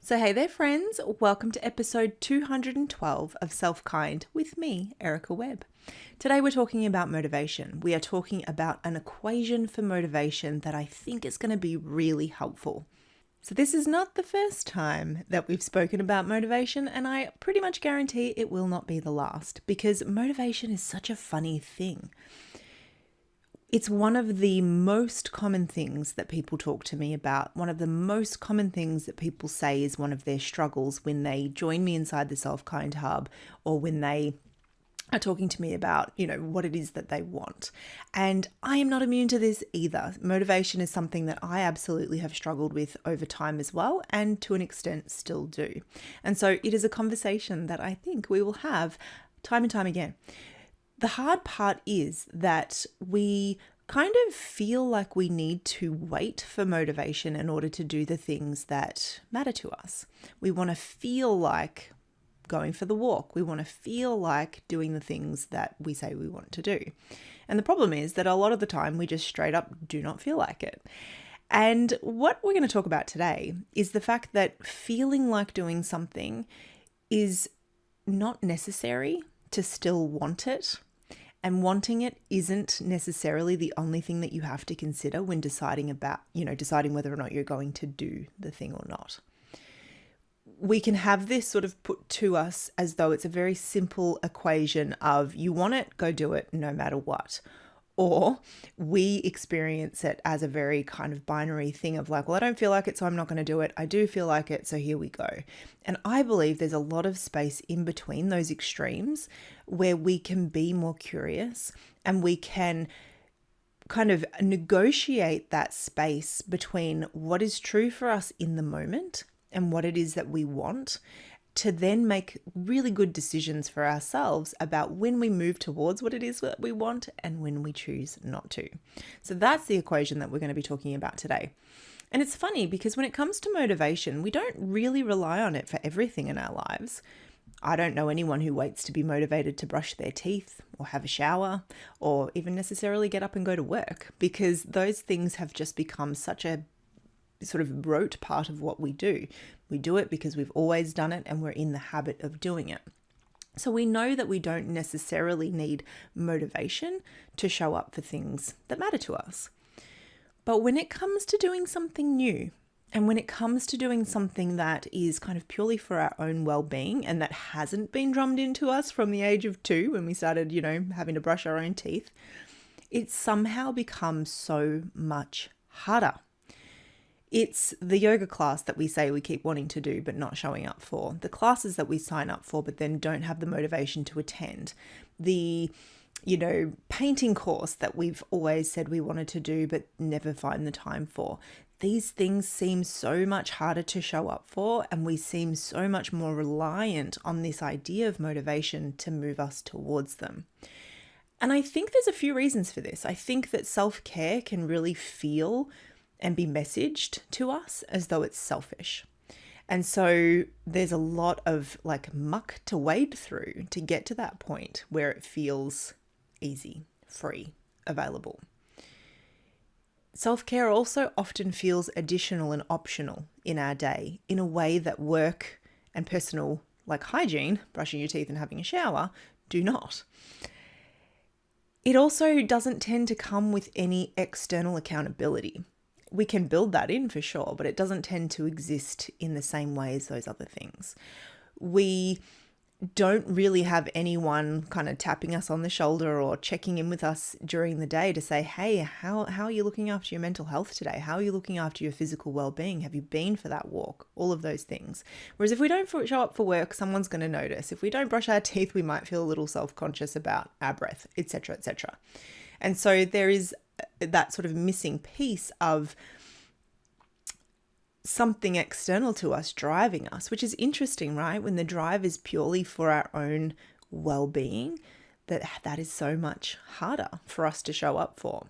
So hey there friends, welcome to episode 212 of SelfKind with me, Erica Webb. Today we're talking about motivation. We are talking about an equation for motivation that I think is going to be really helpful. So this is not the first time that we've spoken about motivation, and I pretty much guarantee it will not be the last, because motivation is such a funny thing. It's one of the most common things that people talk to me about. One of the most common things that people say is one of their struggles when they join me inside the SelfKind Hub, or when they are talking to me about, what it is that they want. And I am not immune to this either. Motivation is something that I absolutely have struggled with over time as well, and to an extent still do. And so it is a conversation that I think we will have time and time again. The hard part is that we kind of feel like we need to wait for motivation in order to do the things that matter to us. We want to feel like going for the walk. We want to feel like doing the things that we say we want to do. And the problem is that a lot of the time we just straight up do not feel like it. And what we're going to talk about today is the fact that feeling like doing something is not necessary to still want it. And wanting it isn't necessarily the only thing that you have to consider when deciding whether or not you're going to do the thing or not. We can have this sort of put to us as though it's a very simple equation of you want it, go do it no matter what. Or we experience it as a very kind of binary thing of like, well, I don't feel like it, so I'm not going to do it. I do feel like it, so here we go. And I believe there's a lot of space in between those extremes where we can be more curious and we can kind of negotiate that space between what is true for us in the moment and what it is that we want, to then make really good decisions for ourselves about when we move towards what it is that we want and when we choose not to. So that's the equation that we're going to be talking about today. And it's funny because when it comes to motivation, we don't really rely on it for everything in our lives. I don't know anyone who waits to be motivated to brush their teeth or have a shower or even necessarily get up and go to work, because those things have just become such a sort of rote part of what we do. We do it because we've always done it and we're in the habit of doing it. So we know that we don't necessarily need motivation to show up for things that matter to us. But when it comes to doing something new, and when it comes to doing something that is kind of purely for our own well-being and that hasn't been drummed into us from the age of 2 when we started, having to brush our own teeth, it somehow becomes so much harder. It's the yoga class that we say we keep wanting to do but not showing up for. The classes that we sign up for but then don't have the motivation to attend. The, painting course that we've always said we wanted to do but never find the time for. These things seem so much harder to show up for, and we seem so much more reliant on this idea of motivation to move us towards them. And I think there's a few reasons for this. I think that self-care can really feel and be messaged to us as though it's selfish. And so there's a lot of muck to wade through to get to that point where it feels easy, free, available. Self-care also often feels additional and optional in our day in a way that work and personal, like hygiene, brushing your teeth and having a shower, do not. It also doesn't tend to come with any external accountability. We can build that in for sure, but it doesn't tend to exist in the same way as those other things. We don't really have anyone kind of tapping us on the shoulder or checking in with us during the day to say, hey, how are you looking after your mental health today? How are you looking after your physical well-being? Have you been for that walk? All of those things. Whereas if we don't show up for work, someone's going to notice. If we don't brush our teeth, we might feel a little self-conscious about our breath, etc., etc. And so there is that sort of missing piece of something external to us driving us, which is interesting, right? When the drive is purely for our own well-being, that is so much harder for us to show up for.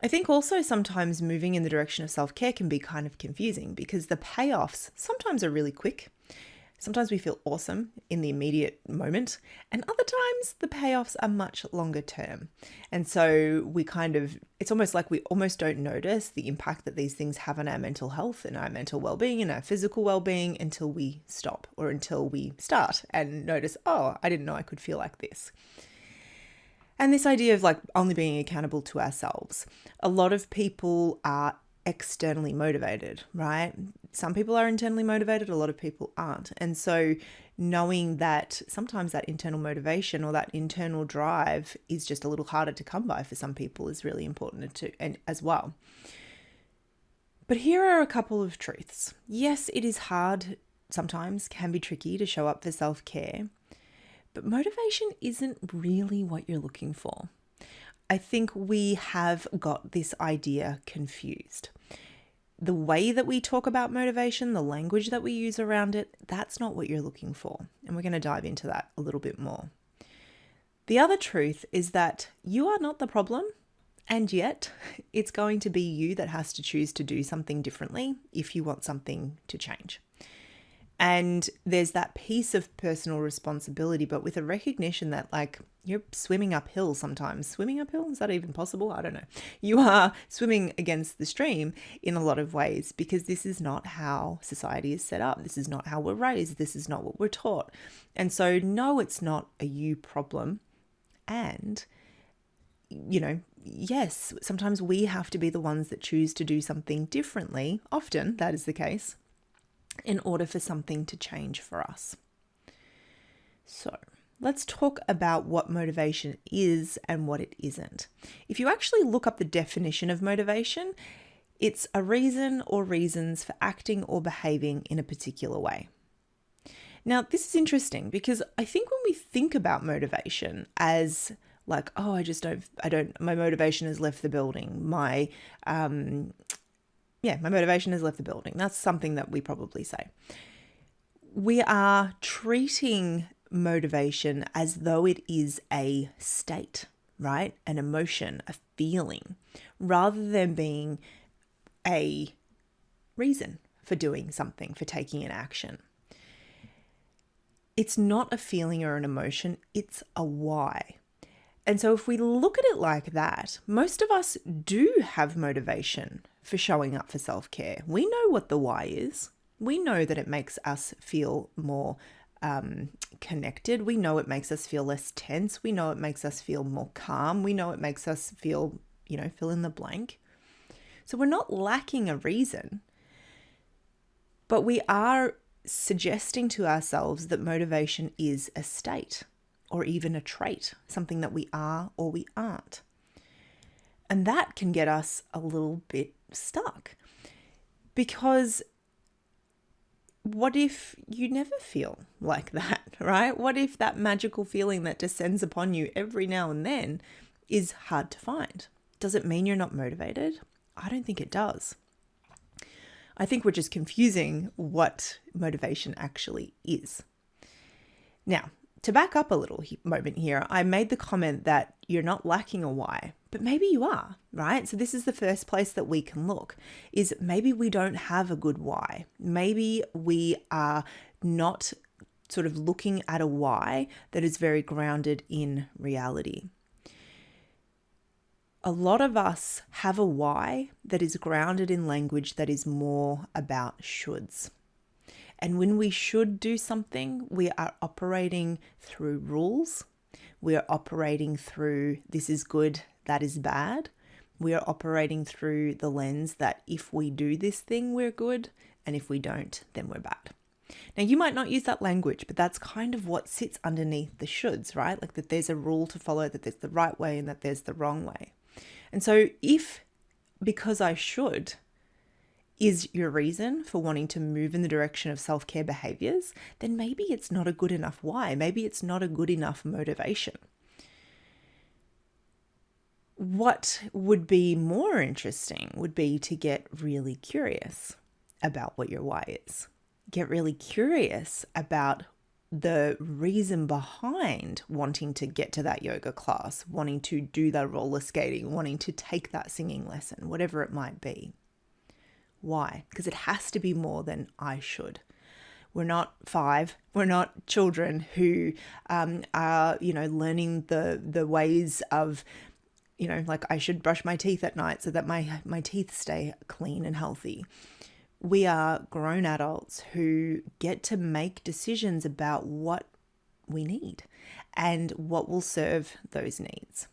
I think also sometimes moving in the direction of self-care can be kind of confusing because the payoffs sometimes are really quick. Sometimes we feel awesome in the immediate moment, and other times the payoffs are much longer term. And so it's almost like we almost don't notice the impact that these things have on our mental health and our mental well-being and our physical well-being until we stop or until we start and notice, oh, I didn't know I could feel like this. And this idea of like only being accountable to ourselves. A lot of people are externally motivated, right? Some people are internally motivated, a lot of people aren't. And so knowing that sometimes that internal motivation or that internal drive is just a little harder to come by for some people is really important and as well. But here are a couple of truths. Yes, it is hard, sometimes can be tricky to show up for self-care, but motivation isn't really what you're looking for. I think we have got this idea confused. The way that we talk about motivation, the language that we use around it, that's not what you're looking for. And we're going to dive into that a little bit more. The other truth is that you are not the problem, and yet it's going to be you that has to choose to do something differently if you want something to change. And there's that piece of personal responsibility, but with a recognition that like you're swimming uphill sometimes. Swimming uphill? Is that even possible? I don't know. You are swimming against the stream in a lot of ways because this is not how society is set up. This is not how we're raised. This is not what we're taught. And so no, it's not a you problem. And, yes, sometimes we have to be the ones that choose to do something differently. Often that is the case, in order for something to change for us. So let's talk about what motivation is and what it isn't. If you actually look up the definition of motivation, it's a reason or reasons for acting or behaving in a particular way. Now, this is interesting because I think when we think about motivation as like, oh, my motivation has left the building. My motivation has left the building. That's something that we probably say. We are treating motivation as though it is a state, right? An emotion, a feeling, rather than being a reason for doing something, for taking an action. It's not a feeling or an emotion, it's a why. And so if we look at it like that, most of us do have motivation for showing up for self-care. We know what the why is. We know that it makes us feel more connected. We know it makes us feel less tense. We know it makes us feel more calm. We know it makes us feel, fill in the blank. So we're not lacking a reason, but we are suggesting to ourselves that motivation is a state or even a trait, something that we are or we aren't. And that can get us a little bit stuck, because what if you never feel like that, right? What if that magical feeling that descends upon you every now and then is hard to find? Does it mean you're not motivated? I don't think it does. I think we're just confusing what motivation actually is. Now, to back up a little moment here, I made the comment that you're not lacking a why, but maybe you are, right? So this is the first place that we can look, is maybe we don't have a good why. Maybe we are not sort of looking at a why that is very grounded in reality. A lot of us have a why that is grounded in language that is more about shoulds. And when we should do something, we are operating through rules. We are operating through this is good, that is bad. We are operating through the lens that if we do this thing, we're good. And if we don't, then we're bad. Now, you might not use that language, but that's kind of what sits underneath the shoulds, right? Like that there's a rule to follow, that there's the right way and that there's the wrong way. And so if, because I should, is your reason for wanting to move in the direction of self-care behaviors, then maybe it's not a good enough why. Maybe it's not a good enough motivation. What would be more interesting would be to get really curious about what your why is. Get really curious about the reason behind wanting to get to that yoga class, wanting to do that roller skating, wanting to take that singing lesson, whatever it might be. Why? Because it has to be more than I should. We're not 5. We're not children who are, learning the ways of, like I should brush my teeth at night so that my teeth stay clean and healthy. We are grown adults who get to make decisions about what we need and what will serve those needs.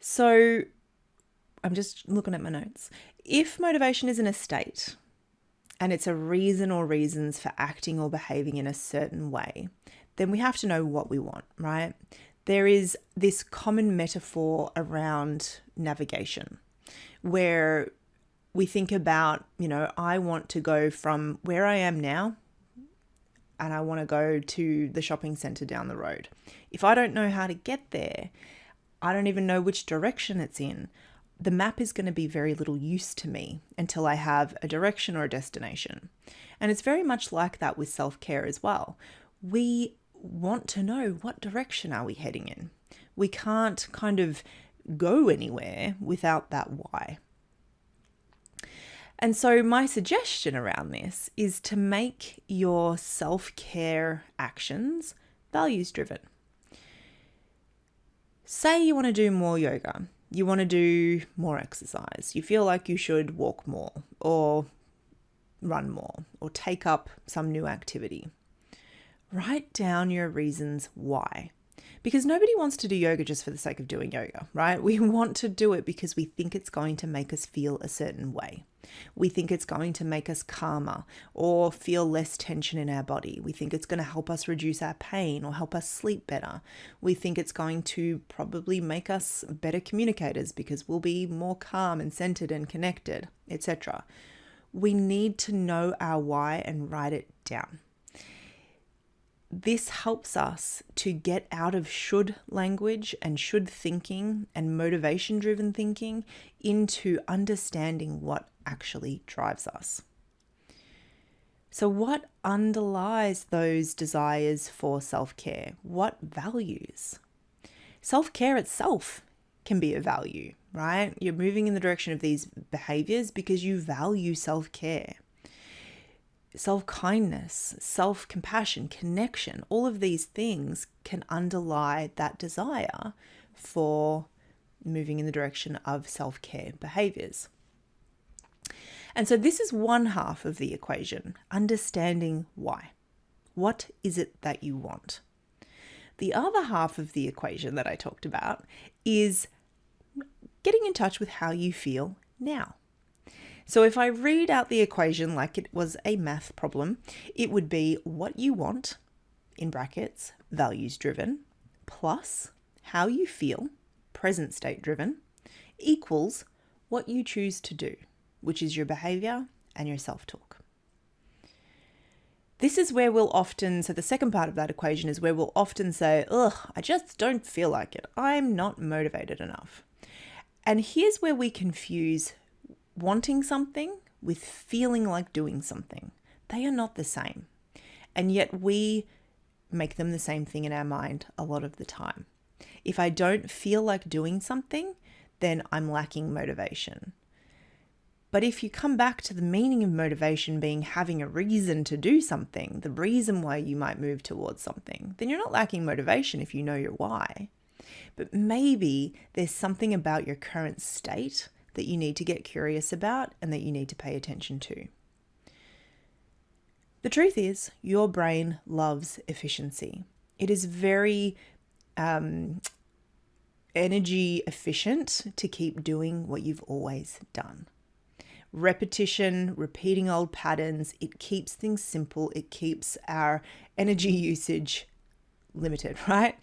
So I'm just looking at my notes. If motivation is in a state and it's a reason or reasons for acting or behaving in a certain way, then we have to know what we want, right? There is this common metaphor around navigation where we think about, I want to go from where I am now and I want to go to the shopping center down the road. If I don't know how to get there, I don't even know which direction it's in, the map is going to be very little use to me until I have a direction or a destination. And it's very much like that with self-care as well. We want to know, what direction are we heading in? We can't kind of go anywhere without that why. And so my suggestion around this is to make your self-care actions values-driven. Say you want to do more yoga, you want to do more exercise, you feel like you should walk more or run more or take up some new activity. Write down your reasons why. Because nobody wants to do yoga just for the sake of doing yoga, right? We want to do it because we think it's going to make us feel a certain way. We think it's going to make us calmer or feel less tension in our body. We think it's going to help us reduce our pain or help us sleep better. We think it's going to probably make us better communicators because we'll be more calm and centered and connected, etc. We need to know our why and write it down. This helps us to get out of should language and should thinking and motivation-driven thinking into understanding what actually drives us. So what underlies those desires for self-care? What values? Self-care itself can be a value, right? You're moving in the direction of these behaviors because you value self-care. Self-kindness, self-compassion, connection, all of these things can underlie that desire for moving in the direction of self-care behaviors. And so this is one half of the equation, understanding why. What is it that you want? The other half of the equation that I talked about is getting in touch with how you feel now. So if I read out the equation like it was a math problem, it would be what you want, in brackets, values driven, plus how you feel, present state driven, equals what you choose to do, which is your behavior and your self-talk. This is where we'll often, so the second part of that equation is where we'll often say, I just don't feel like it. I'm not motivated enough. And here's where we confuse wanting something with feeling like doing something. They are not the same. And yet we make them the same thing in our mind a lot of the time. If I don't feel like doing something, then I'm lacking motivation. But if you come back to the meaning of motivation being having a reason to do something, the reason why you might move towards something, then you're not lacking motivation if you know your why. But maybe there's something about your current state that you need to get curious about and that you need to pay attention to. The truth is, your brain loves efficiency. It is very energy efficient to keep doing what you've always done. Repetition, repeating old patterns, it keeps things simple. It keeps our energy usage limited, right?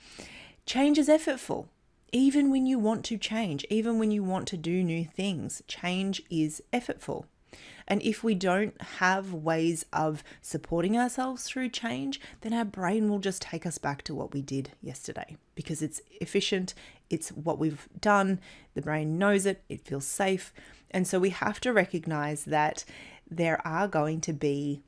Change is effortful. Even when you want to change, even when you want to do new things, change is effortful. And if we don't have ways of supporting ourselves through change, then our brain will just take us back to what we did yesterday because it's efficient, it's what we've done, the brain knows it, it feels safe. And so we have to recognize that there is going to be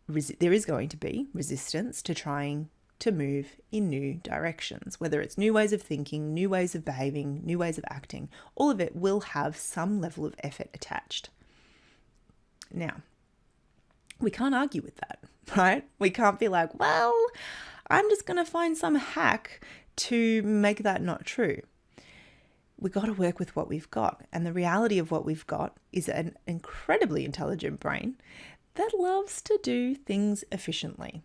resistance to trying to move in new directions, whether it's new ways of thinking, new ways of behaving, new ways of acting. All of it will have some level of effort attached. Now, We can't argue with that, right? We can't be like, well, I'm just going to find some hack to make that not true. We got to work with what we've got. And the reality of what we've got is an incredibly intelligent brain that loves to do things efficiently.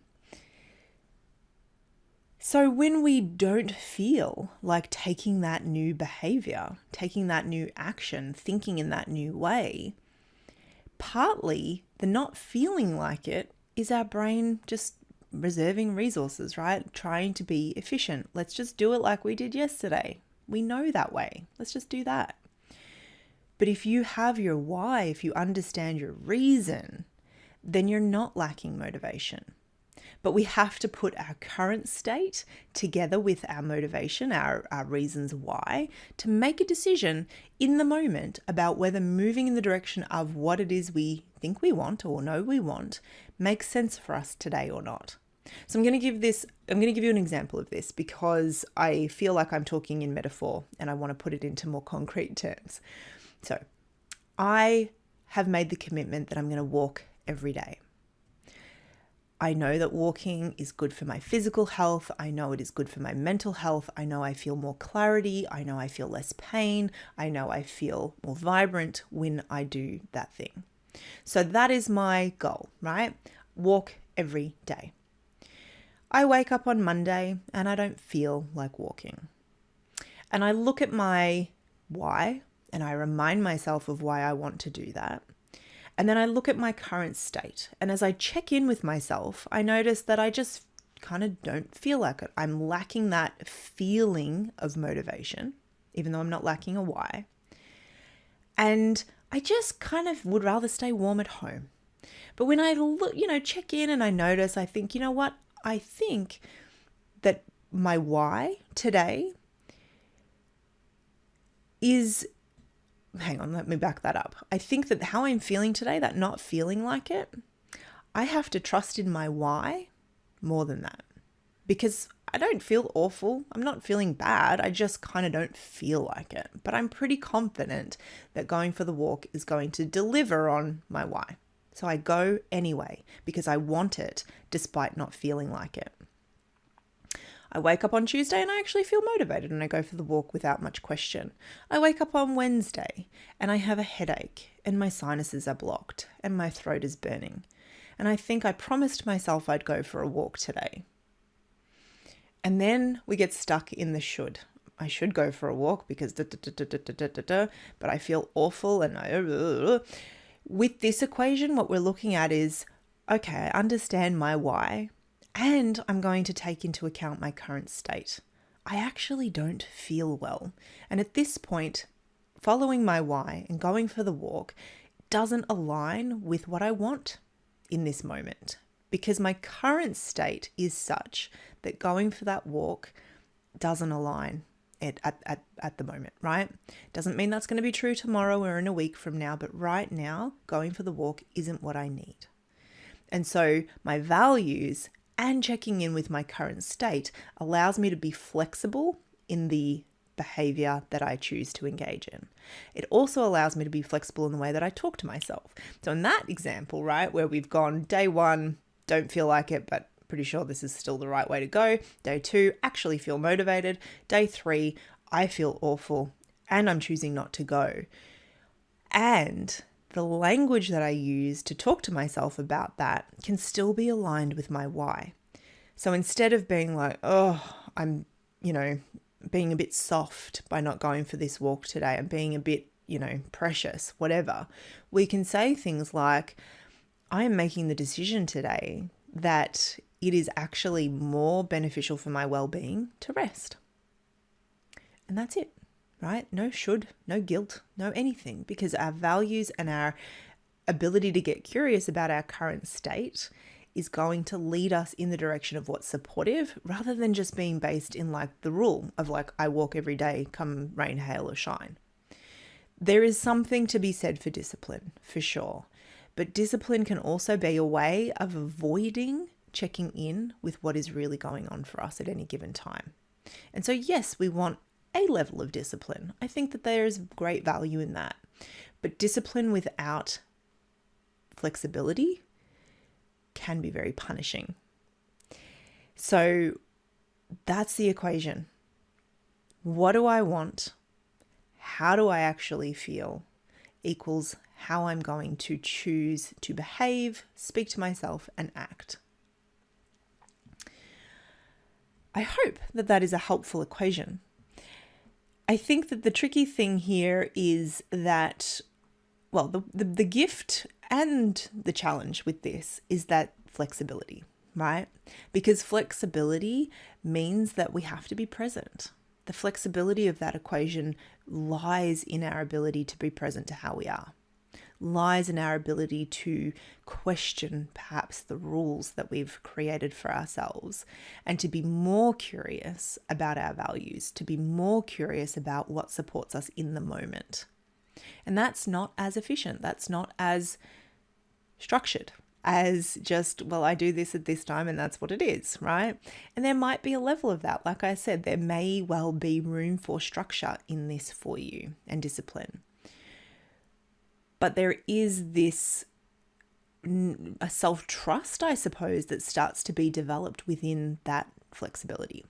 So when we don't feel like taking that new behavior, taking that new action, thinking in that new way, partly the not feeling like it is our brain just reserving resources, right? Trying to be efficient. Let's just do it like we did yesterday. We know that way. Let's just do that. But if you have your why, if you understand your reason, then you're not lacking motivation. But we have to put our current state together with our motivation, our reasons why, to make a decision in the moment about whether moving in the direction of what it is we think we want or know we want makes sense for us today or not. So I'm going to give you an example of this because I feel like I'm talking in metaphor and I want to put it into more concrete terms. So I have made the commitment that I'm going to walk every day. I know that walking is good for my physical health. I know it is good for my mental health. I know I feel more clarity. I know I feel less pain. I know I feel more vibrant when I do that thing. So that is my goal, right? Walk every day. I wake up on Monday and I don't feel like walking. And I look at my why and I remind myself of why I want to do that. And then I look at my current state. And as I check in with myself, I notice that I just kind of don't feel like it. I'm lacking that feeling of motivation, even though I'm not lacking a why. And I just kind of would rather stay warm at home. But when I look, check in and I notice, I think, you know what? I think that my why today is... Hang on, let me back that up. I think that how I'm feeling today, that not feeling like it, I have to trust in my why more than that. Because I don't feel awful. I'm not feeling bad. I just kind of don't feel like it. But I'm pretty confident that going for the walk is going to deliver on my why. So I go anyway because I want it despite not feeling like it. I wake up on Tuesday and I actually feel motivated and I go for the walk without much question. I wake up on Wednesday and I have a headache and my sinuses are blocked and my throat is burning. And I think I promised myself I'd go for a walk today. And then we get stuck in the should. I should go for a walk because but I feel awful and with this equation, what we're looking at is, okay, I understand my why. And I'm going to take into account my current state. I actually don't feel well. And at this point, following my why and going for the walk doesn't align with what I want in this moment because my current state is such that going for that walk doesn't align at the moment, right? Doesn't mean that's going to be true tomorrow or in a week from now, but right now, going for the walk isn't what I need. And so my values and checking in with my current state allows me to be flexible in the behavior that I choose to engage in. It also allows me to be flexible in the way that I talk to myself. So in that example, right, where we've gone day 1, don't feel like it, but pretty sure this is still the right way to go. Day 2, actually feel motivated. Day 3, I feel awful and I'm choosing not to go. And the language that I use to talk to myself about that can still be aligned with my why. So instead of being like, oh, I'm, being a bit soft by not going for this walk today and being a bit, precious, whatever, we can say things like, I am making the decision today that it is actually more beneficial for my well-being to rest. And that's it. Right? No should, no guilt, no anything, because our values and our ability to get curious about our current state is going to lead us in the direction of what's supportive rather than just being based in like the rule of like, I walk every day, come rain, hail or shine. There is something to be said for discipline, for sure. But discipline can also be a way of avoiding checking in with what is really going on for us at any given time. And so, yes, we want a level of discipline. I think that there is great value in that. But discipline without flexibility can be very punishing. So that's the equation. What do I want? How do I actually feel? Equals how I'm going to choose to behave, speak to myself, and act. I hope that that is a helpful equation. I think that the tricky thing here is that, well, the gift and the challenge with this is that flexibility, right? Because flexibility means that we have to be present. The flexibility of that equation lies in our ability to be present to how we are, lies in our ability to question perhaps the rules that we've created for ourselves, and to be more curious about our values, to be more curious about what supports us in the moment. And that's not as efficient. That's not as structured as just, well, I do this at this time and that's what it is, right? And there might be a level of that. Like I said, there may well be room for structure in this for you and discipline. But there is this a self-trust, I suppose, that starts to be developed within that flexibility,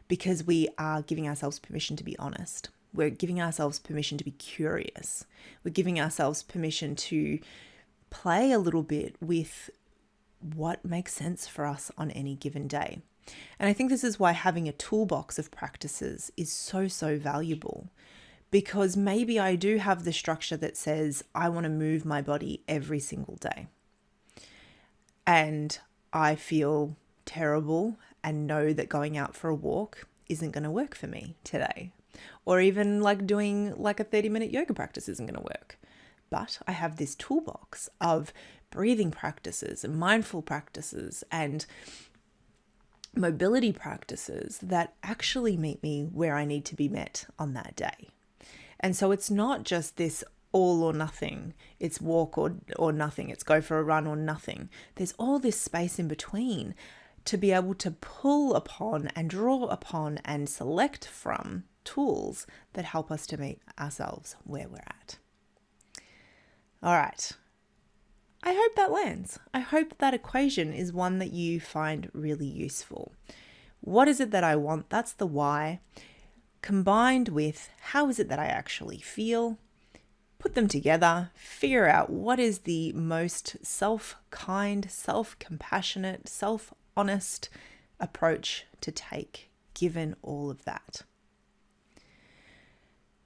because we are giving ourselves permission to be honest. We're giving ourselves permission to be curious. We're giving ourselves permission to play a little bit with what makes sense for us on any given day. And I think this is why having a toolbox of practices is so, so valuable. Because maybe I do have the structure that says I want to move my body every single day. And I feel terrible and know that going out for a walk isn't going to work for me today. Or even like doing like a 30-minute yoga practice isn't going to work. But I have this toolbox of breathing practices and mindful practices and mobility practices that actually meet me where I need to be met on that day. And so it's not just this all or nothing. It's walk or nothing. It's go for a run or nothing. There's all this space in between to be able to pull upon and draw upon and select from tools that help us to meet ourselves where we're at. All right. I hope that lands. I hope that equation is one that you find really useful. What is it that I want? That's the why. Combined with how is it that I actually feel, put them together, figure out what is the most self-kind, self-compassionate, self-honest approach to take given all of that.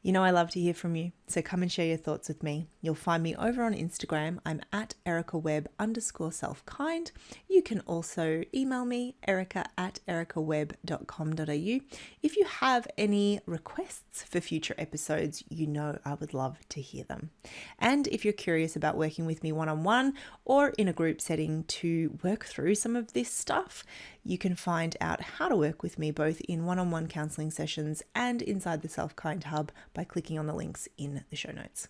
You know I love to hear from you, so come and share your thoughts with me. You'll find me over on Instagram. I'm at Erica Webb _selfkind. You can also email me, erica@ericawebb.com.au. If you have any requests for future episodes, you know I would love to hear them. And if you're curious about working with me one-on-one or in a group setting to work through some of this stuff, you can find out how to work with me both in one-on-one counseling sessions and inside the SelfKind Hub by clicking on the links in the show notes.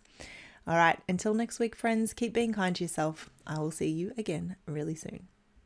All right, until next week, friends, keep being kind to yourself. I will see you again really soon.